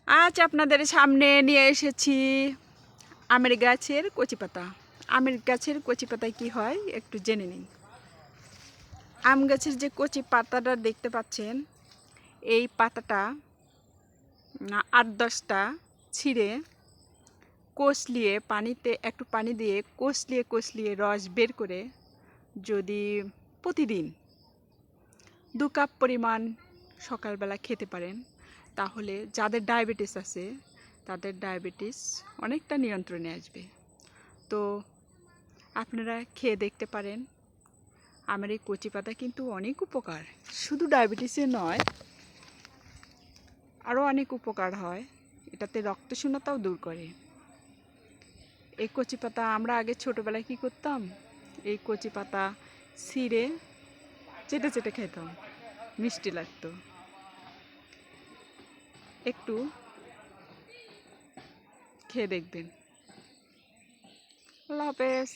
আজ আপনাদের সামনে নিয়ে এসেছি আমের গাছের কচি পাতা। আমের গাছের কচি পাতায় কী হয় একটু জেনে নিন। আম গাছের যে কচি পাতাটা দেখতে পাচ্ছেন, এই পাতাটা 8-10টা ছিঁড়ে কষলিয়ে পানিতে একটু পানি দিয়ে কষলিয়ে রস বের করে যদি প্রতিদিন 2 কাপ পরিমাণ সকালবেলা খেতে পারেন, তাহলে যাদের ডায়াবেটিস আছে তাদের ডায়াবেটিস অনেকটা নিয়ন্ত্রণে আসবে। তো আপনারা খেয়ে দেখতে পারেন। আমের এই কচি পাতা কিন্তু অনেক উপকার, শুধু ডায়াবেটিসে নয়, আরও অনেক উপকার হয়। এটাতে রক্তশূন্যতাও দূর করে। এই কচি পাতা আমরা আগে ছোটোবেলায় কী করতাম, এই কচি পাতা ছিঁড়ে চেটে খেতাম, মিষ্টি লাগতো। একটু খেয়ে দেখবেন। আল্লাহ হাফেজ।